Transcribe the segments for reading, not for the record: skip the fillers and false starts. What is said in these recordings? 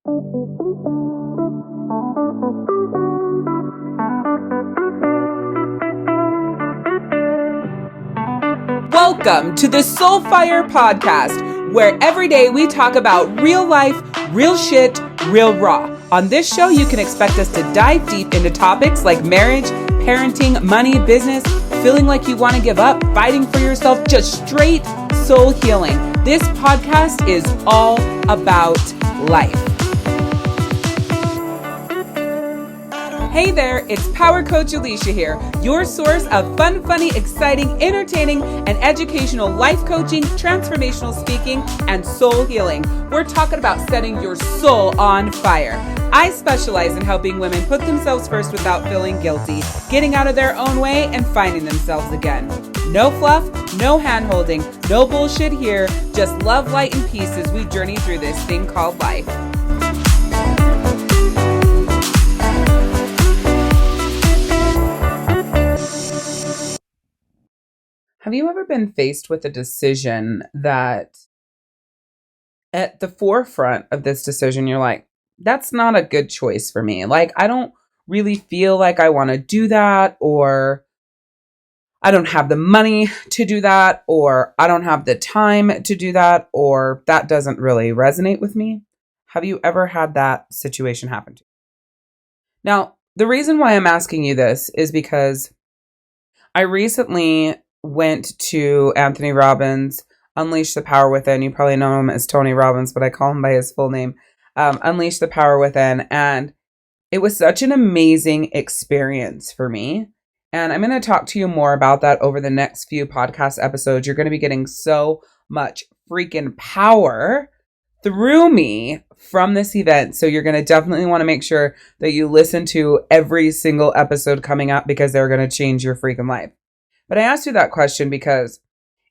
Welcome to the Soulfire Podcast, where every day we talk about real life, real shit, real raw. On this show, you can expect us to dive deep into topics like marriage, parenting, money, business, feeling like you want to give up, fighting for yourself, just straight soul healing. This podcast is all about life. Hey there, it's Power Coach Alishia here, your source of fun, funny, exciting, entertaining, and educational life coaching, transformational speaking, and soul healing. We're talking about setting your soul on fire. I specialize in helping women put themselves first without feeling guilty, getting out of their own way, and finding themselves again. No fluff, no hand-holding, no bullshit here, just love, light, and peace as we journey through this thing called life. Have you ever been faced with a decision that at the forefront of this decision, you're like, that's not a good choice for me. Like, I don't really feel like I want to do that, or I don't have the money to do that, or I don't have the time to do that, or that doesn't really resonate with me. Have you ever had that situation happen to you? Now, the reason why I'm asking you this is because I recently went to Anthony Robbins' Unleash the Power Within. You probably know him as Tony Robbins, but I call him by his full name. Unleash the Power Within. And it was such an amazing experience for me. And I'm going to talk to you more about that over the next few podcast episodes. You're going to be getting so much freaking power through me from this event. So you're going to definitely want to make sure that you listen to every single episode coming up, because they're going to change your freaking life. But I asked you that question because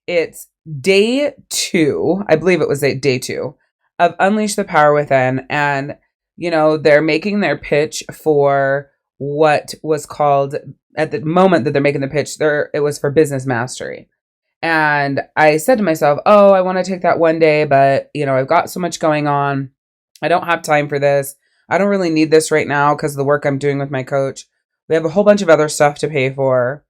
it's day 2, I believe it was day 2 of Unleash the Power Within. And, you know, they're making their pitch for what was called, at the moment that they're making the pitch, it was for business mastery. And I said to myself, oh, I want to take that one day, but, you know, I've got so much going on. I don't have time for this. I don't really need this right now because of the work I'm doing with my coach. We have a whole bunch of other stuff to pay for.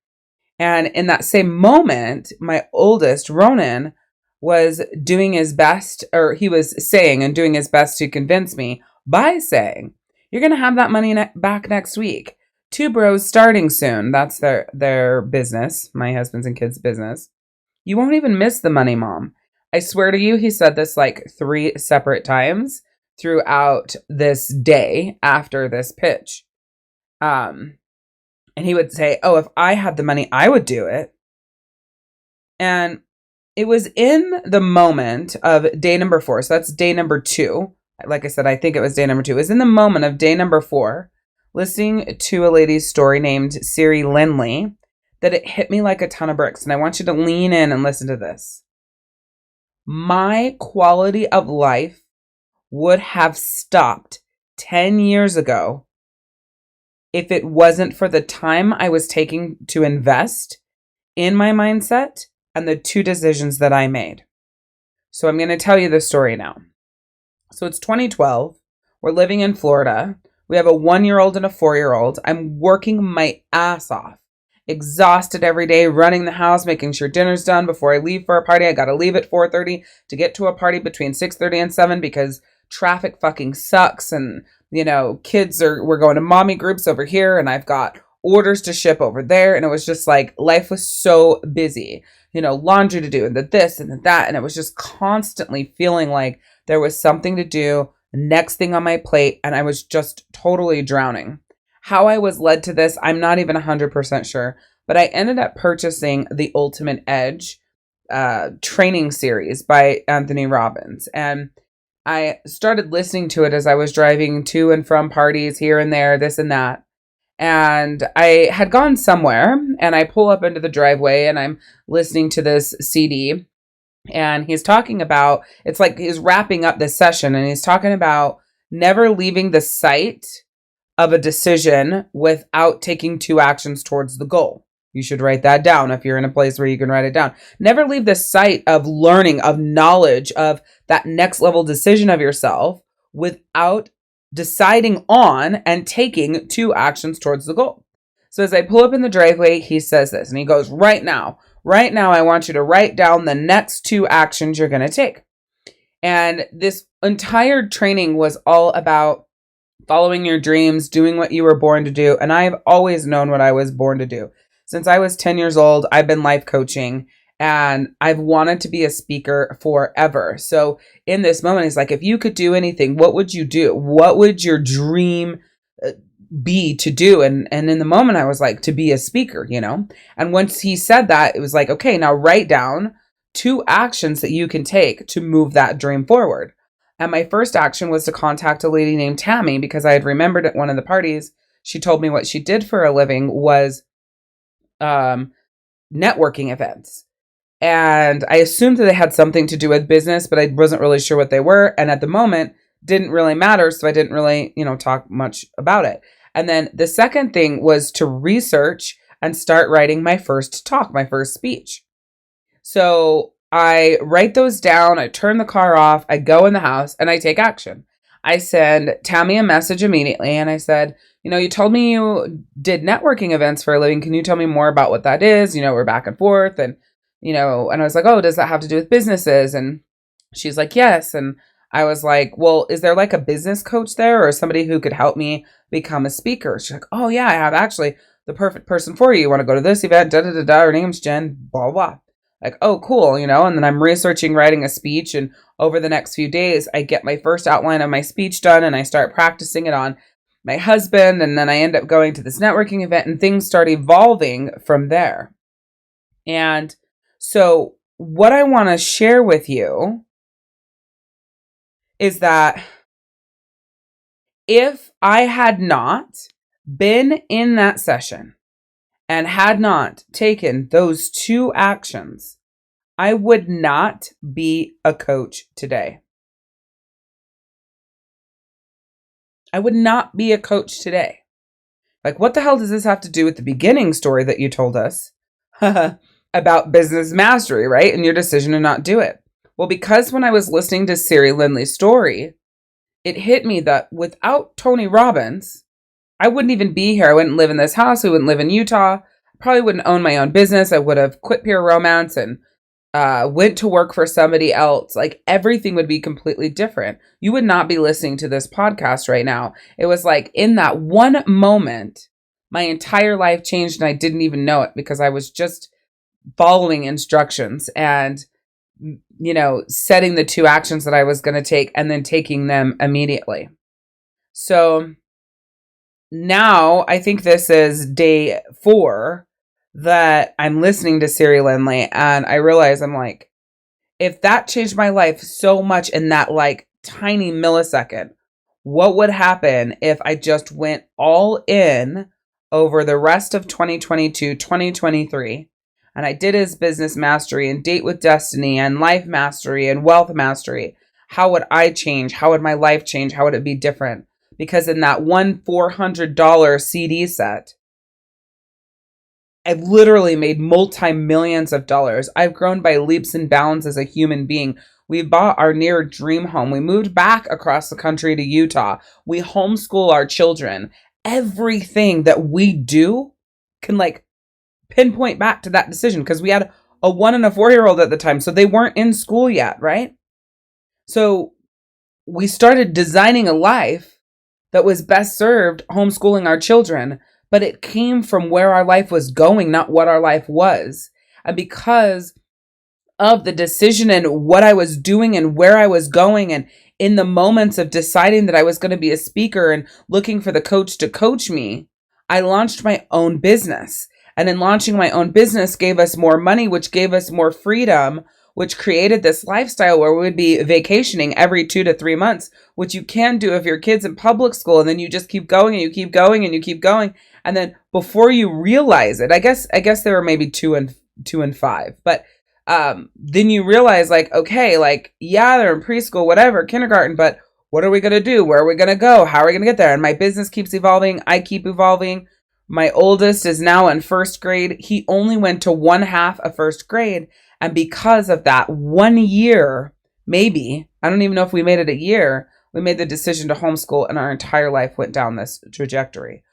And in that same moment, my oldest, Ronan, was doing his best, or he was saying and doing his best to convince me by saying, you're going to have that money back next week. 2 bros starting soon. That's their business, my husband's and kids' business. You won't even miss the money, Mom. I swear to you, he said this like 3 separate times throughout this day after this pitch. And he would say, oh, if I had the money, I would do it. And it was in the moment of day number 4. So that's day number 2. Like I said, I think it was day number 2. It was in the moment of day number 4, listening to a lady's story named Siri Lindley, that it hit me like a ton of bricks. And I want you to lean in and listen to this. My quality of life would have stopped 10 years ago if it wasn't for the time I was taking to invest in my mindset and the 2 decisions that I made. So I'm going to tell you the story now. So it's 2012. We're living in Florida. We have a 1-year-old and a 4-year-old. I'm working my ass off, exhausted every day, running the house, making sure dinner's done before I leave for a party. I got to leave at 4:30 to get to a party between 6:30 and 7 because traffic fucking sucks. And you know, we're going to mommy groups over here, and I've got orders to ship over there. And it was just like, life was so busy, you know, laundry to do and this and that. And it was just constantly feeling like there was something to do, next thing on my plate. And I was just totally drowning. How I was led to this, I'm not even 100% sure, but I ended up purchasing the Ultimate Edge training series by Anthony Robbins. And I started listening to it as I was driving to and from parties here and there, this and that. And I had gone somewhere, and I pull up into the driveway and I'm listening to this CD, and he's talking about, it's like he's wrapping up this session, and he's talking about never leaving the site of a decision without taking 2 actions towards the goal. You should write that down if you're in a place where you can write it down. Never leave the site of learning, of knowledge, of that next level decision of yourself without deciding on and taking 2 actions towards the goal. So as I pull up in the driveway, he says this, and he goes, right now, I want you to write down the next 2 actions you're going to take. And this entire training was all about following your dreams, doing what you were born to do. And I've always known what I was born to do. Since I was 10 years old, I've been life coaching, and I've wanted to be a speaker forever. So in this moment, he's like, if you could do anything, what would you do? What would your dream be to do? And in the moment, I was like, to be a speaker, And once he said that, it was like, okay, now write down 2 actions that you can take to move that dream forward. And my first action was to contact a lady named Tammy, because I had remembered at one of the parties, she told me what she did for a living was networking events. And I assumed that they had something to do with business, but I wasn't really sure what they were. And at the moment, didn't really matter. So I didn't really, talk much about it. And then the second thing was to research and start writing my first talk, my first speech. So I write those down. I turn the car off. I go in the house and I take action. I send Tammy a message immediately. And I said, you told me you did networking events for a living. Can you tell me more about what that is? We're back and forth. And, and I was like, oh, does that have to do with businesses? And she's like, yes. And I was like, well, is there like a business coach there or somebody who could help me become a speaker? She's like, oh yeah, I have actually the perfect person for you. You want to go to this event? Da da da da. Her name's Jen. Blah blah. Like, oh, cool. And then I'm researching writing a speech. And over the next few days, I get my first outline of my speech done and I start practicing it on my husband. And then I end up going to this networking event and things start evolving from there. And so what I want to share with you is that if I had not been in that session and had not taken those 2 actions, I would not be a coach today. I would not be a coach today. Like, what the hell does this have to do with the beginning story that you told us about business mastery, right? And your decision to not do it. Well, because when I was listening to Siri Lindley's story, it hit me that without Tony Robbins, I wouldn't even be here. I wouldn't live in this house. I wouldn't live in Utah. I probably wouldn't own my own business. I would have quit Pure Romance and went to work for somebody else. Like, everything would be completely different. You would not be listening to this podcast right now. It was like in that one moment, my entire life changed and I didn't even know it because I was just following instructions and, setting the 2 actions that I was going to take and then taking them immediately. So now I think this is day 4 that I'm listening to Siri Lindley, and I realize I'm like, if that changed my life so much in that like tiny millisecond, what would happen if I just went all in over the rest of 2022, 2023, and I did his business mastery and date with destiny and life mastery and wealth mastery? How would I change? How would my life change? How would it be different? Because in that one $400 CD set, I've literally made multi-millions of dollars. I've grown by leaps and bounds as a human being. We bought our near dream home. We moved back across the country to Utah. We homeschool our children. Everything that we do can like pinpoint back to that decision because we had a 1 and a 4-year-old at the time. So they weren't in school yet, right? So we started designing a life that was best served homeschooling our children. But it came from where our life was going, not what our life was. And because of the decision and what I was doing and where I was going, and in the moments of deciding that I was going to be a speaker and looking for the coach to coach me, I launched my own business. And in launching my own business gave us more money, which gave us more freedom, which created this lifestyle where we would be vacationing every 2 to 3 months, which you can do if your kid's in public school. And then you just keep going and you keep going and you keep going. And then before you realize it, I guess there were maybe 2 and 5, but then you realize like, okay, like, yeah, they're in preschool, whatever, kindergarten, but what are we going to do? Where are we going to go? How are we going to get there? And my business keeps evolving. I keep evolving. My oldest is now in 1st grade. He only went to 1/2 of 1st grade. And because of that 1 year, maybe, I don't even know if we made it a year, we made the decision to homeschool, and our entire life went down this trajectory.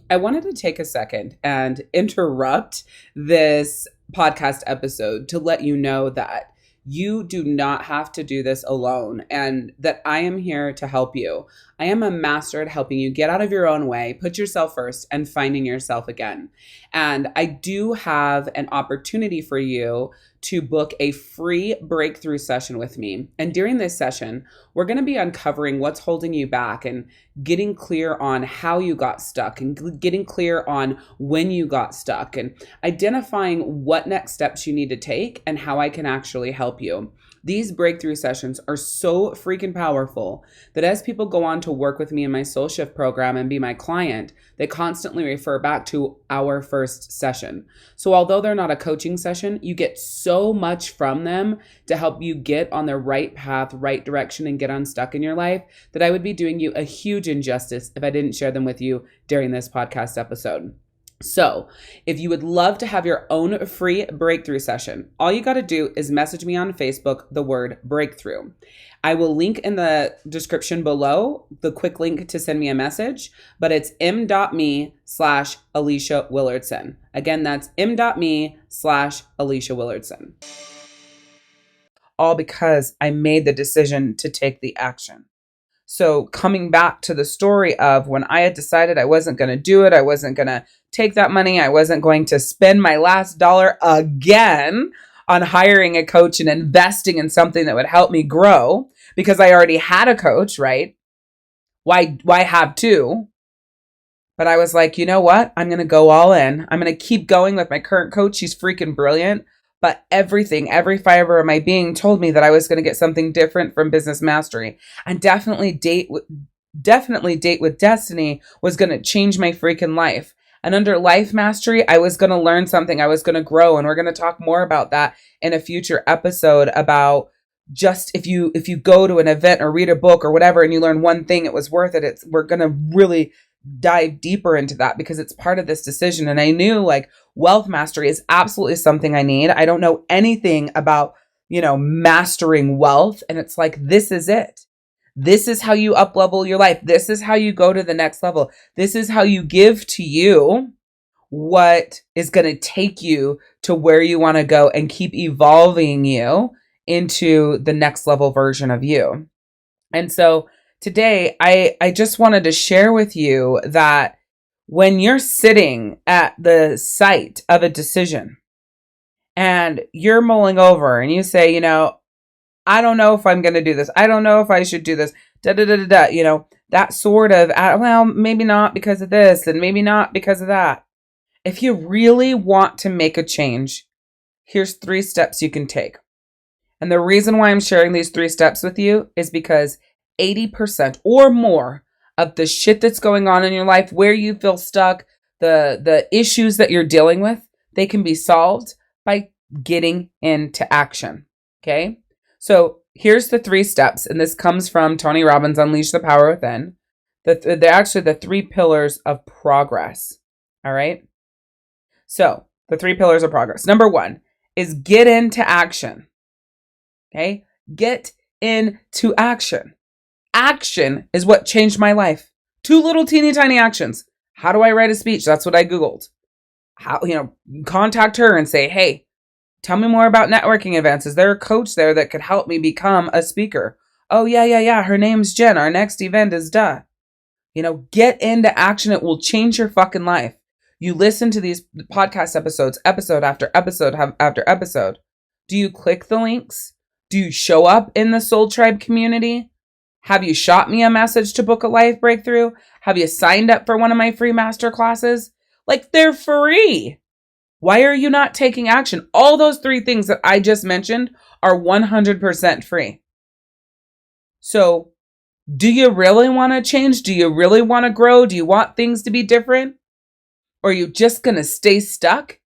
I wanted to take a second and interrupt this podcast episode to let you know that you do not have to do this alone, and that I am here to help you. I am a master at helping you get out of your own way, put yourself first, and finding yourself again. And I do have an opportunity for you to book a free breakthrough session with me. And during this session, we're going to be uncovering what's holding you back and getting clear on how you got stuck and getting clear on when you got stuck and identifying what next steps you need to take and how I can actually help you. These breakthrough sessions are so freaking powerful that as people go on to work with me in my Soul Shift program and be my client, they constantly refer back to our first session. So although they're not a coaching session, you get so much from them to help you get on the right path, right direction, and get unstuck in your life that I would be doing you a huge injustice if I didn't share them with you during this podcast episode. So if you would love to have your own free breakthrough session, all you got to do is message me on Facebook, the word breakthrough. I will link in the description below the quick link to send me a message, but it's m.me/Alishia Willardson. Again, that's m.me/Alishia Willardson. All because I made the decision to take the action. So coming back to the story of when I had decided I wasn't going to do it, I wasn't going to take that money, I wasn't going to spend my last dollar again on hiring a coach and investing in something that would help me grow because I already had a coach, right? Why have two? But I was like, you know what? I'm going to go all in. I'm going to keep going with my current coach. She's freaking brilliant. But every fiber of my being told me that I was going to get something different from Business Mastery. And definitely Date with Destiny was going to change my freaking life. And under Life Mastery, I was going to learn something. I was going to grow. And we're going to talk more about that in a future episode about just if you go to an event or read a book or whatever and you learn one thing, it was worth it. We're going to really dive deeper into that because it's part of this decision. And I knew like wealth mastery is absolutely something I need. I don't know anything about, mastering wealth. And it's like, this is it. This is how you up level your life. This is how you go to the next level. This is how you give to you what is going to take you to where you want to go and keep evolving you into the next level version of you. And so today, I just wanted to share with you that when you're sitting at the site of a decision and you're mulling over and you say, I don't know if I'm going to do this. I don't know if I should do this. That sort of, well, maybe not because of this and maybe not because of that. If you really want to make a change, here's 3 steps you can take. And the reason why I'm sharing these 3 steps with you is because 80% or more of the shit that's going on in your life, where you feel stuck, the issues that you're dealing with, they can be solved by getting into action. Okay? So here's the 3 steps. And this comes from Tony Robbins' Unleash the Power Within. They're actually the 3 pillars of progress. All right? So the 3 pillars of progress. Number 1 is get into action. Okay? Get into action. Action is what changed my life. 2 little teeny tiny actions. How do I write a speech? That's what I Googled. How, contact her and say, hey, tell me more about networking events. Is there a coach there that could help me become a speaker? Oh, yeah. Her name's Jen. Our next event is duh. Get into action. It will change your fucking life. You listen to these podcast episodes, episode after episode after episode. Do you click the links? Do you show up in the Soul Tribe community? Have you shot me a message to book a life breakthrough? Have you signed up for one of my free master classes? Like, they're free. Why are you not taking action? All those 3 things that I just mentioned are 100% free. So, do you really want to change? Do you really want to grow? Do you want things to be different? Or are you just going to stay stuck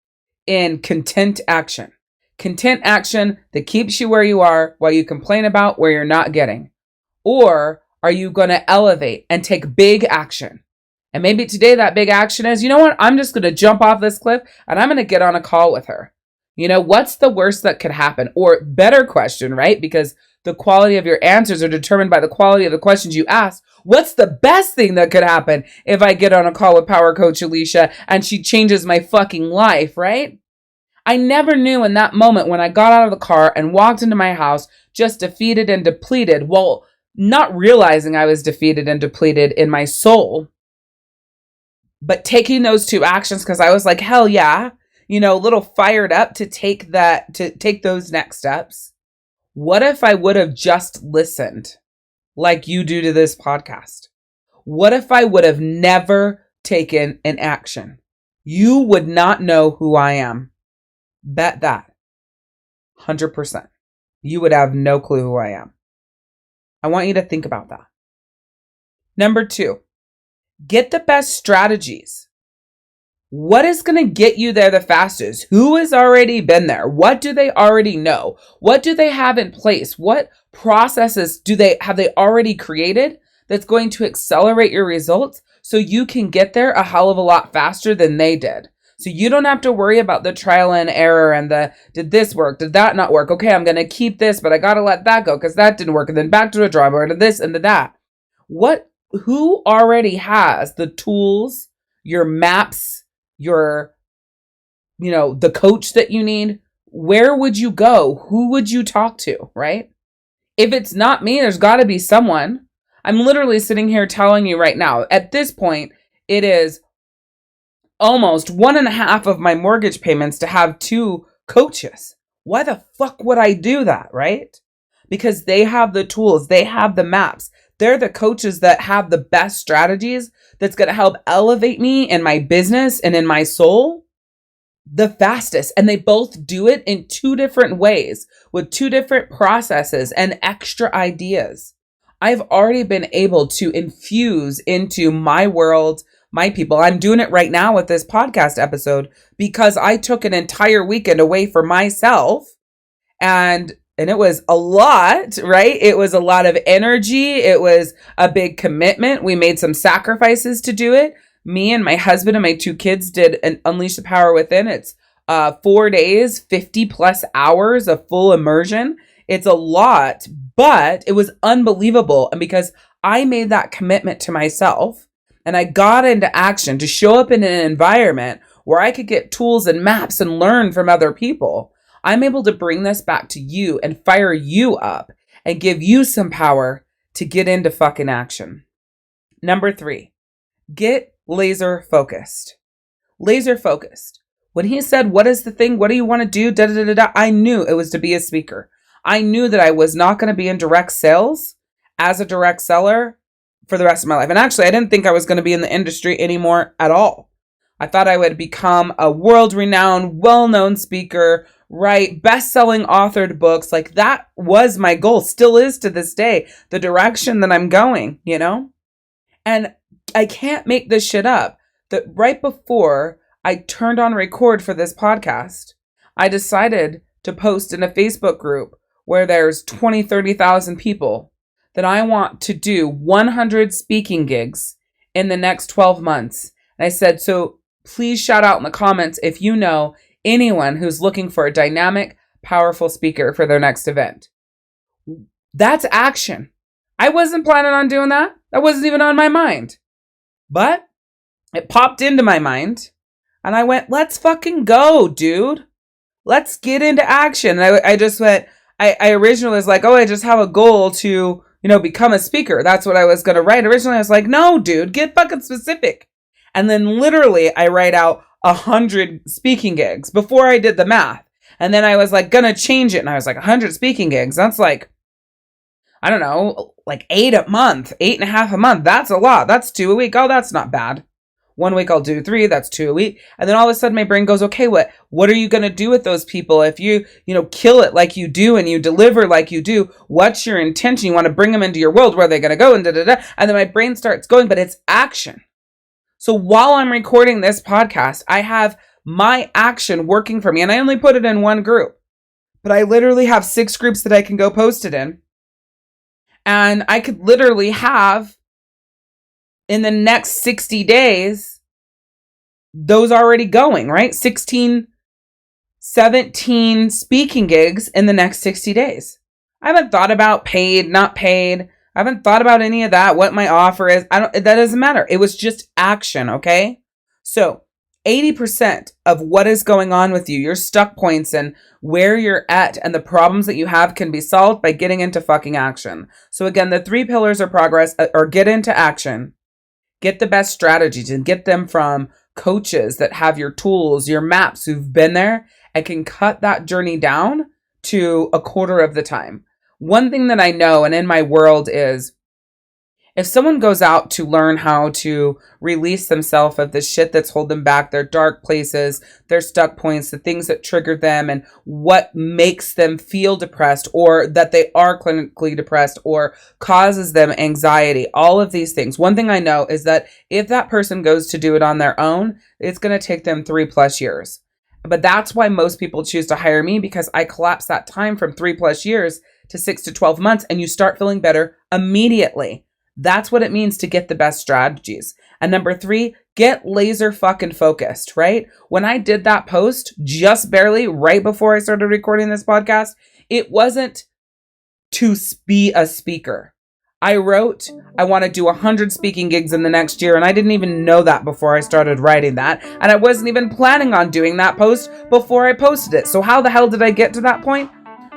in content action? Content action that keeps you where you are while you complain about where you're not getting. Or are you going to elevate and take big action? And maybe today that big action is, you know what? I'm just going to jump off this cliff and I'm going to get on a call with her. What's the worst that could happen? Or better question, right? Because the quality of your answers are determined by the quality of the questions you ask. What's the best thing that could happen if I get on a call with Power Coach Alishia and she changes my fucking life, right? I never knew in that moment when I got out of the car and walked into my house just defeated and depleted. Well, not realizing I was defeated and depleted in my soul, but taking those two actions because I was like, hell yeah, a little fired up to take those next steps. What if I would have just listened like you do to this podcast? What if I would have never taken an action? You would not know who I am. Bet that. 100%. You would have no clue who I am. I want you to think about that. Number 2, get the best strategies. What is going to get you there the fastest? Who has already been there? What do they already know? What do they have in place? What processes have they already created that's going to accelerate your results so you can get there a hell of a lot faster than they did? So you don't have to worry about the trial and error and did this work? Did that not work? Okay, I'm going to keep this, but I got to let that go because that didn't work. And then back to the drawing board and this and that. Who already has the tools, your maps, the coach that you need? Where would you go? Who would you talk to, right? If it's not me, there's got to be someone. I'm literally sitting here telling you right now, at this point, it is almost 1.5 of my mortgage payments to have 2 coaches. Why the fuck would I do that, right? Because they have the tools, they have the maps. They're the coaches that have the best strategies that's going to help elevate me in my business and in my soul the fastest. And they both do it in 2 different ways with 2 different processes and extra ideas. I've already been able to infuse into my world, my people. I'm doing it right now with this podcast episode because I took an entire weekend away for myself and it was a lot, right? It was a lot of energy. It was a big commitment. We made some sacrifices to do it. Me and my husband and my 2 kids did an Unleash the Power Within. It's 4 days, 50 plus hours of full immersion. It's a lot, but it was unbelievable. And because I made that commitment to myself and I got into action to show up in an environment where I could get tools and maps and learn from other people, I'm able to bring this back to you and fire you up and give you some power to get into fucking action. Number 3, get laser focused. Laser focused. When he said, what is the thing? What do you want to do? Da, da, da, da, da, I knew it was to be a speaker. I knew that I was not going to be in direct sales as a direct seller for the rest of my life. And actually, I didn't think I was going to be in the industry anymore at all. I thought I would become a world-renowned, well-known speaker, write best-selling authored books. Like that was my goal, still is to this day, the direction that I'm going, And I can't make this shit up. That right before I turned on record for this podcast, I decided to post in a Facebook group where there's 20, 30,000 people that I want to do 100 speaking gigs in the next 12 months. And I said, so please shout out in the comments if you know anyone who's looking for a dynamic, powerful speaker for their next event. That's action. I wasn't planning on doing that. That wasn't even on my mind. But it popped into my mind and I went, let's fucking go, dude. Let's get into action. And I just went, I originally was like, I just have a goal to, become a speaker. That's what I was going to write. Originally, I was like, no, dude, get fucking specific. And then literally I write out 100 speaking gigs before I did the math. And then I was like, gonna change it. And I was like, 100 speaking gigs. That's like, I don't know, like 8 a month, 8.5 a month. That's a lot. That's 2 a week. Oh, that's not bad. 1 week I'll do 3. That's 2 a week. And then all of a sudden my brain goes, okay, what are you going to do with those people? If you kill it like you do and you deliver like you do, what's your intention? You want to bring them into your world. Where are they going to go? And da, da, da. And then my brain starts going, but it's action. So while I'm recording this podcast, I have my action working for me. And I only put it in 1 group, but I literally have 6 groups that I can go post it in. And I could literally have in the next 60 days, those already going, right? 16, 17 speaking gigs in the next 60 days. I haven't thought about paid, not paid. I haven't thought about any of that, what my offer is. That doesn't matter. It was just action, okay? So 80% of what is going on with you, your stuck points and where you're at and the problems that you have can be solved by getting into fucking action. So again, the 3 pillars of progress are get into action, get the best strategies and get them from coaches that have your tools, your maps, who've been there and can cut that journey down to a quarter of the time. One thing that I know and in my world is if someone goes out to learn how to release themselves of the shit that's holding them back, their dark places, their stuck points, the things that trigger them and what makes them feel depressed or that they are clinically depressed or causes them anxiety, all of these things. One thing I know is that if that person goes to do it on their own, it's going to take them 3+ years. But that's why most people choose to hire me, because I collapse that time from 3+ years to 6 to 12 months and you start feeling better immediately. That's what it means to get the best strategies. And number 3, get laser fucking focused, right? When I did that post just barely right before I started recording this podcast, it wasn't to be a speaker. I wrote, I want to do 100 speaking gigs in the next year. And I didn't even know that before I started writing that. And I wasn't even planning on doing that post before I posted it. So how the hell did I get to that point?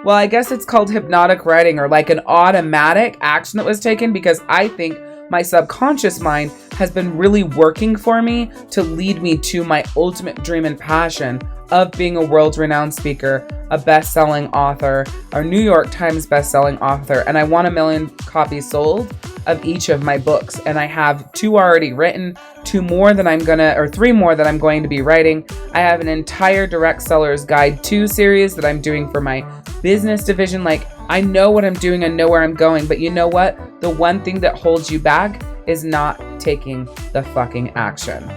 Well, I guess it's called hypnotic writing or like an automatic action that was taken because I think my subconscious mind has been really working for me to lead me to my ultimate dream and passion of being a world-renowned speaker, a best-selling author, a New York Times best-selling author, and I want 1 million copies sold of each of my books. And I have 2 already written, 3 more that I'm going to be writing. I have an entire Direct Seller's Guide 2 series that I'm doing for my business division. Like, I know what I'm doing and know where I'm going, but you know what? The one thing that holds you back is not taking the fucking action.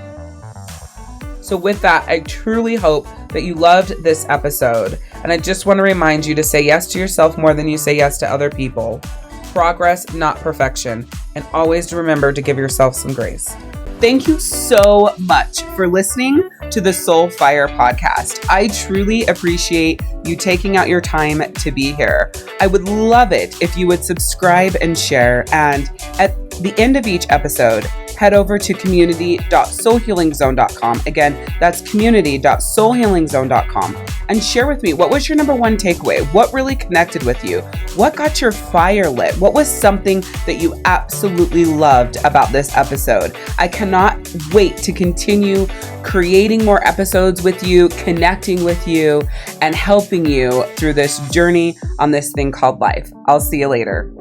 So with that, I truly hope that you loved this episode. And I just want to remind you to say yes to yourself more than you say yes to other people. Progress, not perfection. And always remember to give yourself some grace. Thank you so much for listening to the Soul Fire podcast. I truly appreciate you taking out your time to be here. I would love it if you would subscribe and share. And at the end of each episode, head over to community.soulhealingzone.com. Again, that's community.soulhealingzone.com and share with me, what was your number 1 takeaway? What really connected with you? What got your fire lit? What was something that you absolutely loved about this episode? I cannot wait to continue creating more episodes with you, connecting with you, and helping you through this journey on this thing called life. I'll see you later.